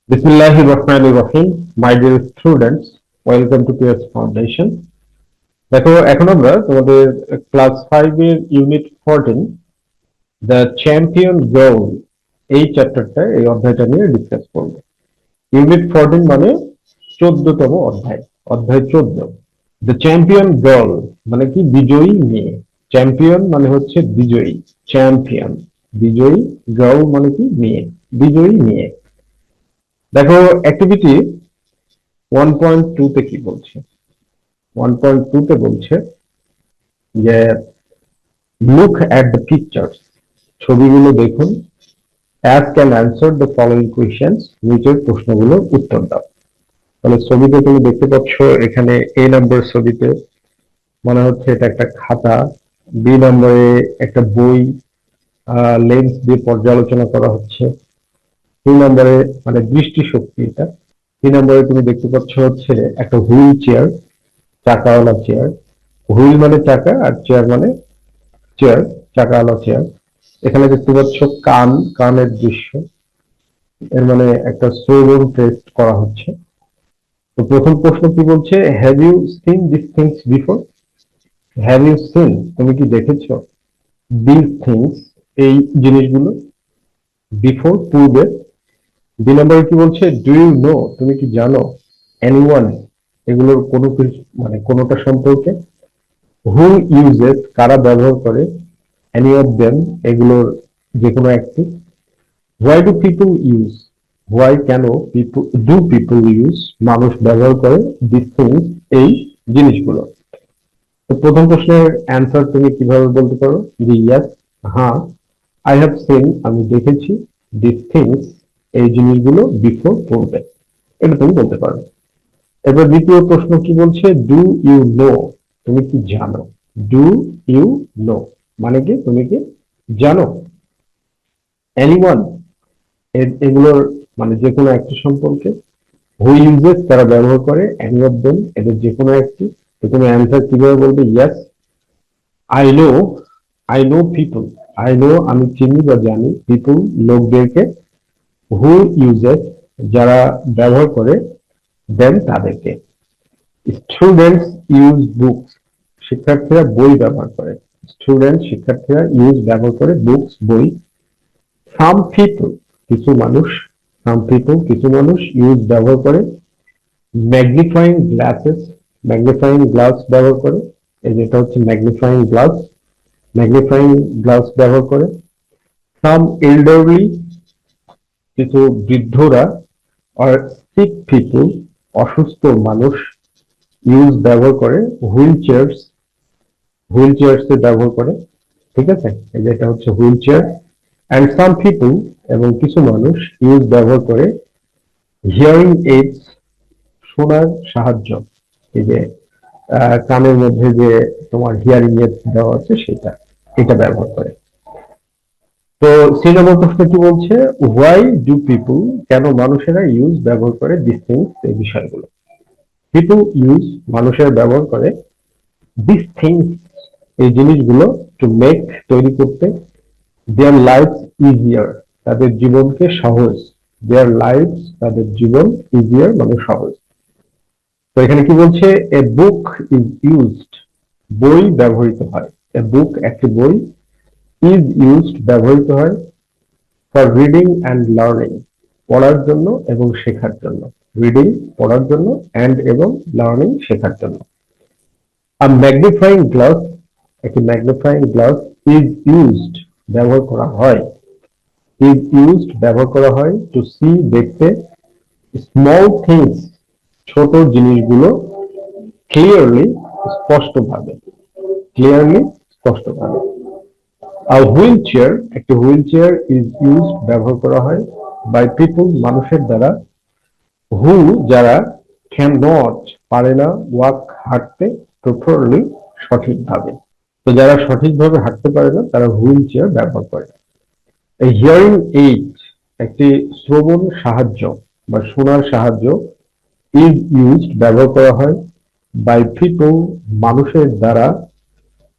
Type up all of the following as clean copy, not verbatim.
Bismillahir Rahmanir Rahim. My dear students, welcome to PS Foundation. দেখো এখন আমরা তোমাদের ক্লাস 5 এর ইউনিট 14 দ্য চ্যাম্পিয়ন গার্ল এই চ্যাপ্টারটা এই অধ্যায়টা নিয়ে ডিসকাস করব। ইউনিট 14 মানে 14তম অধ্যায়, অধ্যায় 14। দ্য চ্যাম্পিয়ন গার্ল মানে কি? বিজয়ী মেয়ে। চ্যাম্পিয়ন মানে হচ্ছে বিজয়ী, চ্যাম্পিয়ন বিজয়ী, গার্ল মানে কি? মেয়ে, বিজয়ী মেয়ে। দেখো অ্যাক্টিভিটি 1.2 তে কি বলছে? 1.2 তে বলছে যে লুক অ্যাট দ্য পিকচার্স, ছবিগুলো দেখুন। Ask and answer the following questions, নিচের প্রশ্নগুলোর উত্তর দাও। তাহলে ছবিতে তুমি দেখতে পাচ্ছ, এখানে এ নম্বর ছবিতে মনে হচ্ছে এটা একটা খাতা, বি নম্বরে একটা বই লেন্স দিয়ে পর্যালোচনা করা হচ্ছে, তিন নম্বরে মানে দৃষ্টিশক্তি এটা, তিন নম্বরে তুমি দেখতে পাচ্ছ হচ্ছে একটা হুইল চেয়ার, চাকাওয়ালা চেয়ার। হুইল মানে চাকা আর চেয়ার মানে চেয়ার, চাকাওয়ালা চেয়ার। এখানে দেখতে পাচ্ছ কান, কানের দৃশ্য, এর মানে একটা শ্রবণ টেস্ট করা হচ্ছে। তো প্রথম প্রশ্ন কি বলছে? Have you seen this things before? Have you seen, তুমি কি দেখেছো? দিস থিংস, এই জিনিসগুলো। বিফোর, পূর্বে। দুই নম্বরে কি বলছে? ডু ইউ নো, তুমি কি জানো? এনিওয়ান, এগুলোর কোনো কিছু মানে কোনোটা সম্পর্কে। হু ইউজেস, কারা ব্যবহার করে। এনি অফ দেম, এগুলোর যে কোনো একটি। Why do people use, why কেন, পিপল ডু পিপল ইউজ, মানুষ ব্যবহার করে, দিস থিংস, এই জিনিসগুলো। তো প্রথম প্রশ্নের অ্যান্সার তুমি কিভাবে বলতে পারো? যে ইয়াস, হ্যাঁ, আই হ্যাভ সিন, আমি দেখেছি, দিস থিংস, এই জিনিসগুলো, বিফোর, পূর্বে, এটা তুমি বলতে পারো। এবার দ্বিতীয় প্রশ্ন কি বলছে? ডু ইউ নো, তুমি কি জানো? ডু ইউ নো মানে কি? তুমি কি জানো? এনিওয়ান, এগুলোর মানে যে কোনো একটি সম্পর্কে। হু ইউজেস, তারা ব্যবহার করে। এনি অফ দেম, এদের যে কোনো একটি। তো তুমি অ্যান্সার কিভাবে বলবে? Yes, I know, I know people, I know, আমি চিনি বা জানি, পিপল, লোকদেরকে, হু ইউজেস, যারা ব্যবহার করে, দেন, তাদেরকে। স্টুডেন্টস ইউজ বুকস, শিক্ষার্থীরা বই ব্যবহার করে। স্টুডেন্ট, শিক্ষার্থীরা, ইউজ, ব্যবহার করে, বুকস, বই। সাম পিপল, কিছু মানুষ, সাম পিপল, কিছু মানুষ, ইউজ, ব্যবহার করে। ম্যাগনিফাইং গ্লাসেস, ম্যাগনিফাইং গ্লাস ব্যবহার করে। এই যেটা হচ্ছে ম্যাগনিফাইং গ্লাস, ম্যাগনিফাইং গ্লাস ব্যবহার করে। সাম এল্ডারলি, কিছু বৃদ্ধরা, আর সিক পিপল, অসুস্থ মানুষ, ইউজ, ব্যবহার করে। হুইল চেয়ার্স, হুইল চেয়ার্স ব্যবহার করে। ঠিক আছে, এই যে এটা হচ্ছে wheel chair. And some people, এবং কিছু মানুষ, ইউজ, ব্যবহার করে। হিয়ারিং এইডস, শোনার সাহায্য, এই যে কানের মধ্যে যে তোমার হিয়ারিং এইডস দেওয়া আছে সেটা, এটা ব্যবহার করে। তো সি নম্বর প্রশ্ন কি বলছে? হোয়াই ডু পিপল, কেন মানুষেরা ইউজ, ব্যবহার করে, দিস থিংস, এই বিষয়গুলো। পিপল ইউজ, মানুষের ব্যবহার করে, দিস থিংস, এই জিনিসগুলো, টু মেক, তৈরি করতে, দেয়ার লাইফ ইজিয়ার, তাদের জীবনকে সহজ। দেয়ার লাইফ, তাদের জীবন, ইজিয়ার মানে সহজ। তো এখানে কি বলছে? এ বুক ইজ ইউজড, বই ব্যবহৃত হয়। এ বুক, একটি বই। ইজ ইউজড, ব্যবহৃত হয়। ফর রিডিং অ্যান্ড লার্নিং, পড়ার জন্য এবং শেখার জন্য। রিডিং, পড়ার জন্য, অ্যান্ড, এবং, লার্নিং, শেখার জন্য। আ ম্যাগনিফাইং গ্লাস, একটি ম্যাগনিফাইং গ্লাস, ইজ ইউজড, ব্যবহার করা হয়। ইজ ইউজড, ব্যবহার করা হয়, টু সি, দেখতে, স্মল থিংস, ছোট জিনিসগুলো, ক্লিয়ারলি, স্পষ্টভাবে। ক্লিয়ারলি, স্পষ্টভাবে। আর হুইল চেয়ার, একটি হুইল চেয়ার, ইজ ইউজড, ব্যবহার করা হয়, বাই পিপল, মানুষের দ্বারা, হু, যারা, ক্যান নট, পারে না, ওয়াক, হাঁটতে, প্রপারলি, সঠিকভাবে। তো যারা সঠিকভাবে হাঁটতে পারে না তারা হুইল চেয়ার ব্যবহার করে। এই হিয়ারিং এইড, একটি শ্রবণ সাহায্য বা শোনার সাহায্য, ইজ ইউজড, ব্যবহার করা হয়, বাই পিপল, মানুষের দ্বারা,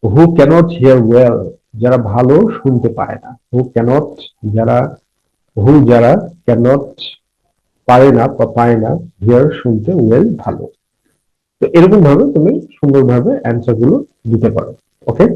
হু ক্যানট হিয়ার ওয়েল, যারা ভালো শুনতে পায় না। হু ক্যানট, যারা, হু, যারা, ক্যানট, পারে না বা পায় না, হিয়ার শুনতে, ওয়েল ভালো। তো এরকম ভাবে তুমি সুন্দরভাবে অ্যান্সার গুলো দিতে পারো। ওকে।